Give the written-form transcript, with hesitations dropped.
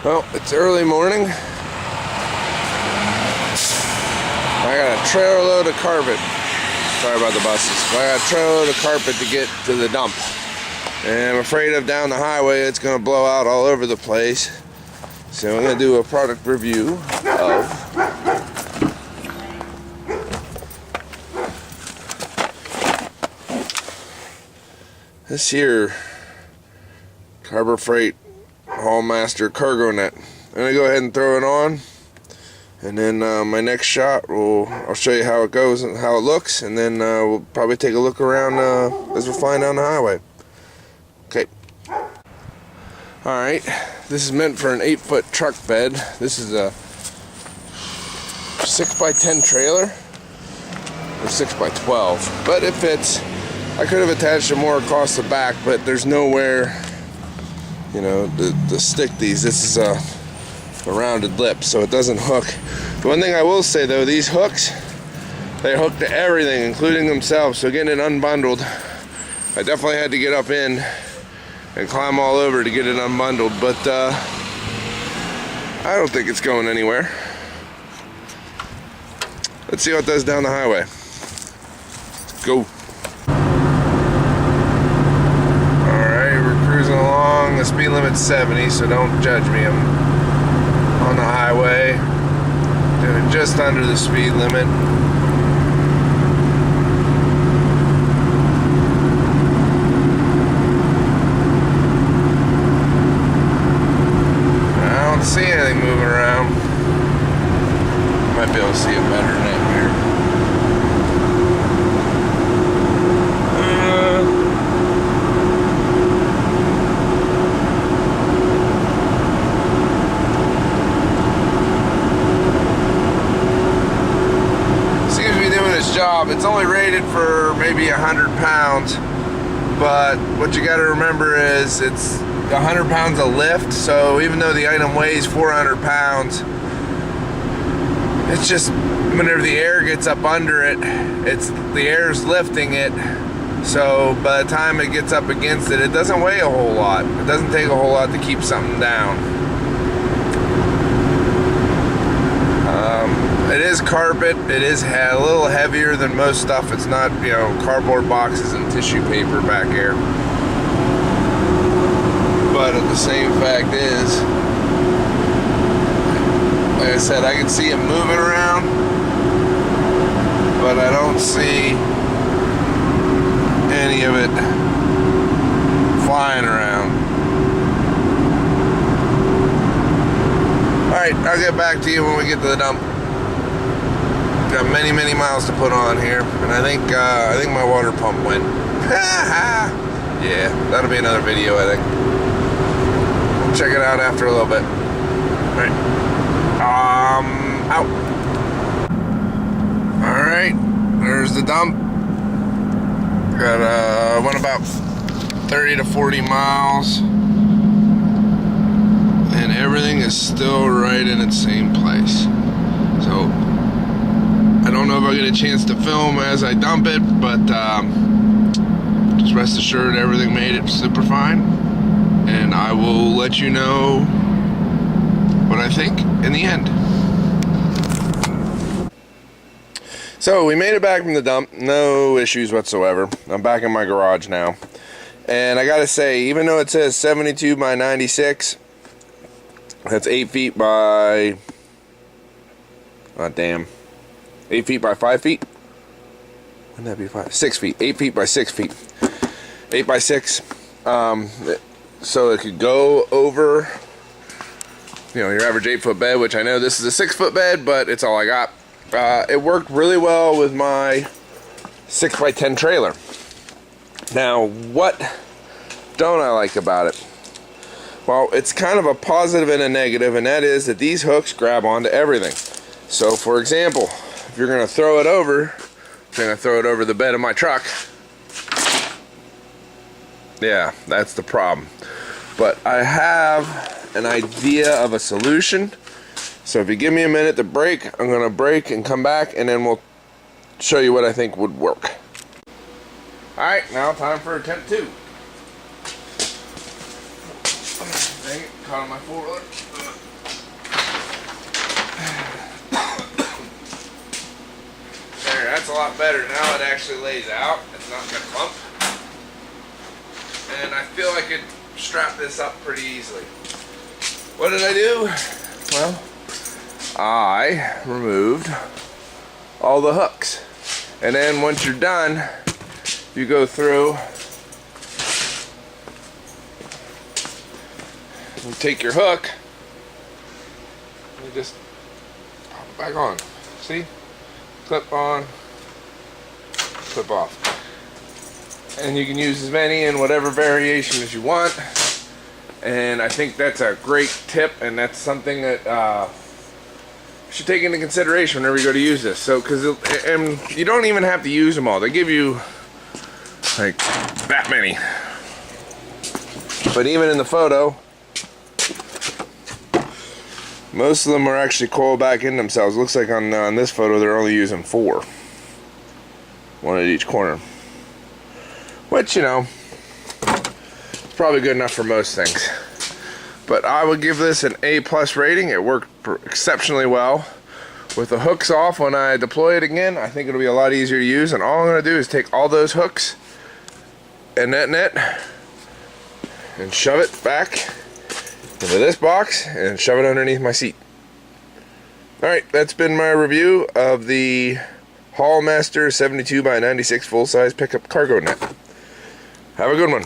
Well, it's early morning. I got a trailer load of carpet. Sorry about the buses. But I got a trailer load of carpet to get to the dump. And I'm afraid of down the highway it's going to blow out all over the place. So I'm going to do a product review of this here Harbor Freight Haulmaster cargo net. I'm going to go ahead and throw it on, and then my next shot I'll show you how it goes and how it looks, and then we'll probably take a look around as we're flying down the highway. Okay. Alright, this is meant for an 8-foot truck bed. This is a 6x10 trailer, or 6x12, but it fits. I could have attached it more across the back, but there's nowhere, you know, to stick these. This is a rounded lip, so it doesn't hook. The one thing I will say though, these hooks, they hook to everything, including themselves, so getting it unbundled, I definitely had to get up in and climb all over to get it unbundled, but I don't think it's going anywhere. Let's see how it does down the highway. Let's go. Alright, we're cruising along. The speed limit's 70, so don't judge me. I'm on the highway, doing just under the speed limit. See anything moving around. Might be able to see it better than that here. Seems to be doing its job. It's only rated for maybe 100 pounds, but what you got to remember is it's 100 pounds of lift, so even though the item weighs 400 pounds, it's just whenever the air gets up under it, the air's lifting it, so by the time it gets up against it, it doesn't weigh a whole lot. It doesn't take a whole lot to keep something down. It is carpet. It is a little heavier than most stuff. It's not, you know, cardboard boxes and tissue paper back here. But the same fact is, like I said, I can see it moving around, but I don't see any of it flying around. Alright, I'll get back to you when we get to the dump. Got many miles to put on here, and I think my water pump went. Yeah, that'll be another video, I think. Check it out after a little bit. Alright. Out. Alright, there's the dump. Got went about 30 to 40 miles. And everything is still right in its same place. So I don't know if I'll get a chance to film as I dump it, but just rest assured everything made it super fine. And I will let you know what I think in the end. So we made it back from the dump, no issues whatsoever. I'm back in my garage now. And I gotta say, even though it says 72 by 96, that's 8 feet by, oh damn, 8 feet by 5 feet? Wouldn't that be 6 feet, 8 feet by 6 feet. 8 by 6. So it could go over, you know, your average 8-foot bed, which I know this is a 6-foot bed, but it's all I got. It worked really well with my 6x10 trailer. Now, what don't I like about it? Well, it's kind of a positive and a negative, and that is that these hooks grab onto everything. So, for example, if you're going to throw it over, I'm going to throw it over the bed of my truck. Yeah, that's the problem. But I have an idea of a solution. So if you give me a minute to break, I'm going to break and come back, and then we'll show you what I think would work. Alright, now time for attempt 2. Dang it, caught on my four-wheeler. There, that's a lot better. Now it actually lays out. It's not gonna clump. And I feel I could strap this up pretty easily. What did I do? Well, I removed all the hooks. And then once you're done, you go through and take your hook and you just pop it back on. See? Clip on, clip off. And you can use as many in whatever variation as you want. And I think that's a great tip, and that's something that you should take into consideration whenever you go to use this. So, and you don't even have to use them all. They give you like that many. But even in the photo, most of them are actually coiled back in themselves. It looks like on this photo they're only using 4. One at each corner. Which, you know, it's probably good enough for most things. But I would give this an A+ rating. It worked exceptionally well. With the hooks off, when I deploy it again, I think it'll be a lot easier to use. And all I'm going to do is take all those hooks and that net and shove it back into this box and shove it underneath my seat. Alright, that's been my review of the Haulmaster 72 by 96 full-size pickup cargo net. Have a good one.